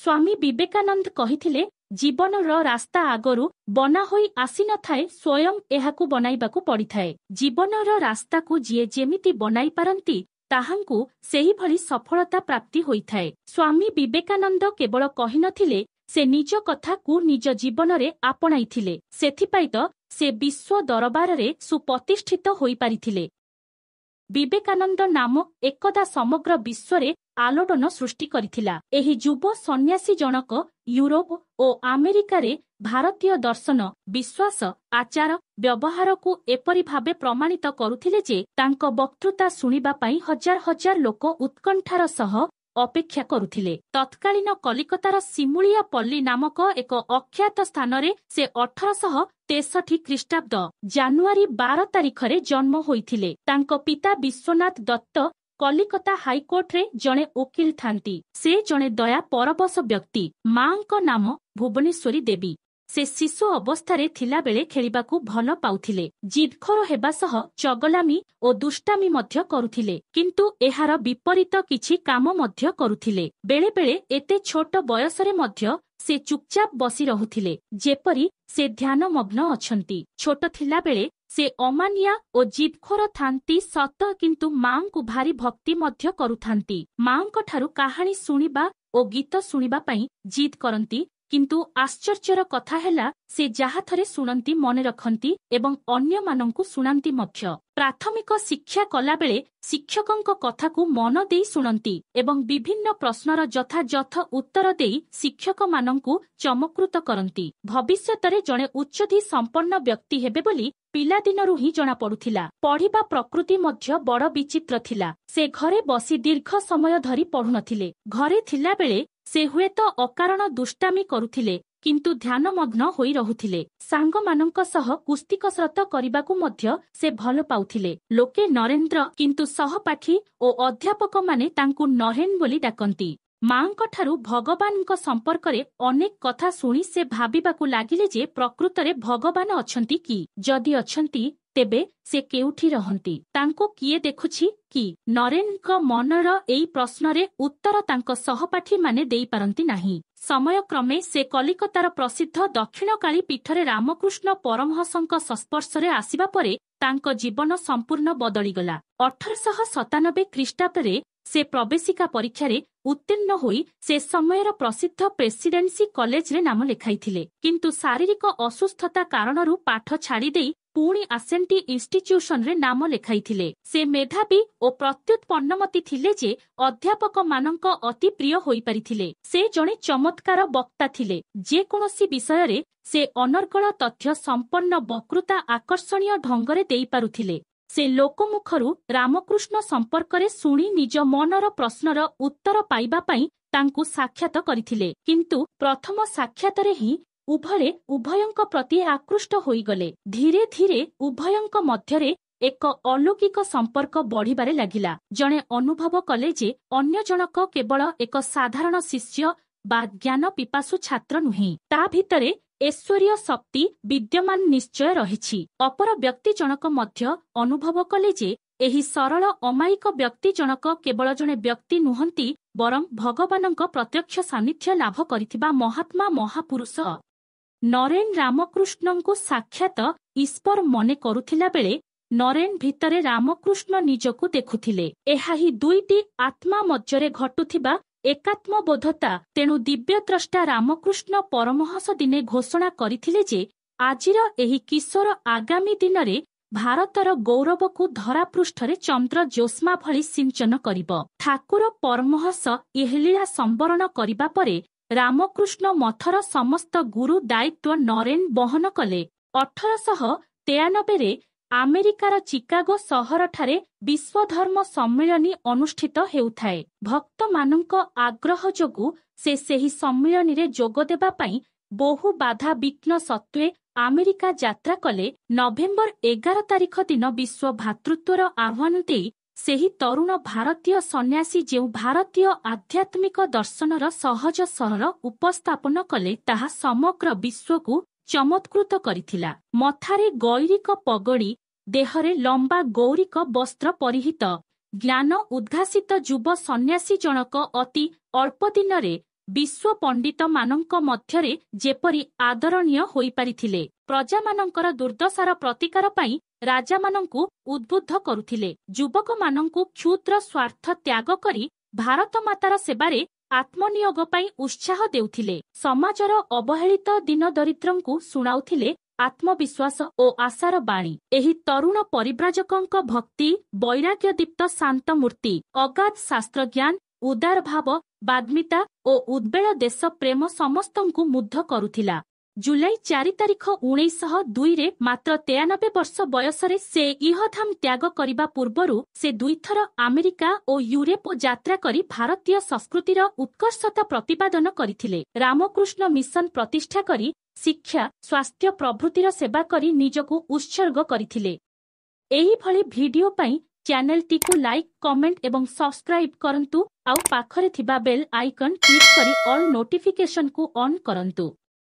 स्वामी विवेकानंद कहिथिले जीवनर रास्ता आगरू बना होई आसी न थाए स्वयं एहाकू बनाइबाकू पड़िथाए। जीवनर रास्ता को जीए जेमिति बनाई पारंती ताहांकू सेही भली सफलता प्राप्ति होइथाए। स्वामी विवेकानंद केवल कहि नथिले से निज कथा को निज जीवन रे आपणाइथिले, सेथिपाई तो से विश्व दरबार रे सुप्रतिष्ठित होई पारिथिले। विवेकानंद नाम एकदा समग्र विश्व रे आलोड़न सृष्टि करिथिला। एही युव सन्यासी जनक यूरोप ओ अमेरिका रे भारतीय दर्शन, विश्वास, आचार व्यवहार को एपरि भावे प्रमाणित करुथिले जे तांको वक्तृता सुनिबा पई हजार हजार लोक उत्कंठार सह अपेक्षा करुथिले। तत्कालीन कलिकतार सिमुलिया पल्ली नामक एक अख्यात स्थान रे से 1863 ख्रीष्टाब्द जानुआरी 12 तारिखरे जन्म होइथिले। तांको पिता विश्वनाथ दत्त कलिकता हाईकोर्ट रे जणे वकील थांती। से जणे दया परबश व्यक्ति। मांको नाम भुवनेश्वरी देवी। से शिशु अवस्थारे थिला बेले खेलिबाकू भल पाउथिले। जिदखोर हेबा सह चगलामी ओ दुष्टामी मध्य करुथिले, किंतु एहार विपरीत किछि काम मध्य करुथिले। बेले बेले एते छोट बयसरे मध्य से चुपचाप बसी रहुथिले, जेपरी से ध्यान मग्न अछंती। छोट थिला बेले से अमानिया ओ जिदखोर थांती सत, किंतु मांकु भारी भक्ति मध्य करुथांती। मांको ठारू कहानी सुनिबा ओ गीत सुनिबा पई जिद करंती, किंतु आश्चर्यर कथा हेला से जहा थरे सुनंती मने रखंती एवं अन्य मानंकु सुनांती मध्य। प्राथमिक शिक्षा कला बेले शिक्षकंक कथा को मन देई सुनंती एवं विभिन्न प्रश्नर यथायथ उत्तर देई शिक्षक मानंकु चमकृत करंती। भविष्यतरे जणे उच्चधि संपन्न व्यक्ति हेबे बोली पिलादिनरु ही जणा पडुथिला। पढ़िबा प्रकृति मध्य बड़ विचित्र थिला। से घरे बसी दीर्घ समय धरी पढ़ु नथिले। घरे थिला बेले से हुएत अकारण दुष्टामी करुथिले, किंतु ध्यानमग्न होई रहुथिले। सांग मानंक सह कुस्ती कसरत करिबाकू मध्य से भल पाउथिले। लोके नरेंद्र, किंतु सहपाठी ओ अध्यापक माने तांकू नहेन बोली डाकंती। मांक ठारू भगवानक संपर्करे अनेक कथा सुनी से भाबिबाकू लागिले जे प्रकृतरे भगवान अछंती कि, जदि अछंती तेबे से केउठी रहंती, तांको किए देखुछि कि? नरेनक मनर एई प्रश्नरे उत्तर तांको सहपाठी माने देई पारंती नाही। समय क्रमे से कलिकतार प्रसिद्ध दक्षिणकाली पीठरे रामकृष्ण परमहंसଙ୍କ संस्पर्शरे आसिबा परे तांको जीवन संपूर्ण बदलिगला। 1897 ख्रीष्टाब्दरे से प्रवेशिका परीक्षारे उत्तीर्ण होई से समयर प्रसिद्ध प्रेसिडेंसी कॉलेज रे नाम लेखाइथिले, किंतु शारीरिक असुस्थता कारणरू पाठ छाड़ी देई पुणी आसेंटी इंस्टीट्यूशन रे नाम लेखाइथिले। से मेधावी ओ प्रत्युत्पन्नमती थिले जे अध्यापक मानंक अति प्रिय होई परिथिले। से जणे चमत्कार वक्ता थिले। जे कोनोसी विषय रे से अनर्गल तथ्य संपन्न वक्तृता आकर्षणीय ढंगरे देई पारुथिले। से लोकमुखरू रामकृष्ण संपर्करे सुनी निज मनर प्रश्नर उत्तर पाइबा पई तांकू साक्षात करिथिले, किंतु प्रथम साक्षातरे ही उभये उभयंक प्रति आकृष्ट होईगले। धीरे धीरे उभयंक मध्यरे एक अलौकिक संपर्क बढ़िबारे लागिला। जणे अनुभव कले जे अन्य जनक केवल एक साधारण शिष्य बा ज्ञान पिपासु छात्र नुहे, ता भितरे ऐश्वर्य शक्ति विद्यमान निश्चय रहिछि। अपर व्यक्ति जनक मध्य अनुभव कले जे एही सरल अमायिक व्यक्ति जनक केवल जणे व्यक्ति नुहंती, बरं भगवानଙ୍କ प्रत्यक्ष सान्निध्य लाभ करिथिबा महात्मा महापुरुष। नरेन रामकृष्णଙ୍କୁ साक्षात ईश्वर मने करुथिला बेले नरेन भितरे रामकृष्ण निजକୁ देखुथिले। एहा ही दुईटी आत्मा मध्यरे घटुथिबा एकात्मबोधता। तेणु दिव्यद्रष्टा रामकृष्ण परमहंस दिने घोषणा करिथिले जे आजिर एही किशोर आगामी दिनरे भारतर गौरवକୁ धरापृष्ठरे चंद्र ज्योत्स्ना भଳି सिंचन करिब। ठाकुर परमहंस एहलीला संवरण करिबा परे रामकृष्ण मठर समस्त गुरु दायित्व नरेन बहन कले। 1893 रे अमेरिकार चिकागो सहर ठारे विश्वधर्म सम्मेलनी अनुष्ठित हेउथाए। भक्त मानंक आग्रह जोगु से सेही सम्मेलनी रे जोग देबा पई बहु बाधा विघ्न सत्वे अमेरिका यात्रा कले। नवेम्बर 11 तारिख दिन विश्व भातृत्वर आह्वान देई सेही तरुण भारतीय सन्यासी जे भारतीय आध्यात्मिक दर्शनर सहज सरल उपस्थापन कले, ताहा समग्र विश्वକୁ चमत्कृत करिथिला। मथारे गौरिक पगड़ी, देहरे लंबा गौरिक वस्त्र परिहित ज्ञान उद्घासित युव सन्यासी जनक अति अल्प दिनरे विश्व पंडित मानंक मध्यरे जेपरी आदरणीय होई परिथिले। प्रजामानंकर दुर्दशार प्रतिकार पई राजामानंकु उद्बुद्ध करुथिले। युवकमानंकु क्षुद्र स्वार्थ त्याग करी भारत मातार सेबारे आत्मनियोग पई उत्साह देउथिले। समाजर अवहेलित दीन दरिद्रंकु सुनाउथिले आत्मविश्वास ओ आशार बाणी। एही तरुण परिव्राजकंक भक्ति, वैराग्य दीप्त शांत मूर्ति, अगाध शास्त्र ज्ञान, उदार भाव, बाग्मिता ओ उद्वेल देश प्रेम समस्तंकु मुग्ध करुथिला। जुलाई 4 तारिख 1902 रे मात्र 93 वर्ष बयसरे से इहधाम त्याग करिबा पूर्वरु से दुईथर अमेरिका ओ यूरोप यात्रा करी भारतीय संस्कृतिर उत्कर्षता प्रतिपादन करिथिले। रामकृष्ण मिशन प्रतिष्ठा करी शिक्षा, स्वास्थ्य प्रभृतिर सेवा करी निजकु उत्सर्ग करिथिले। एही भली वीडियो पई चैनल टी को लाइक, कमेंट एवं सब्सक्राइब करंतु। आउ पाखरे थिबा बेल आइकन क्लिक करी ऑल नोटिफिकेशन को ऑन करंतु।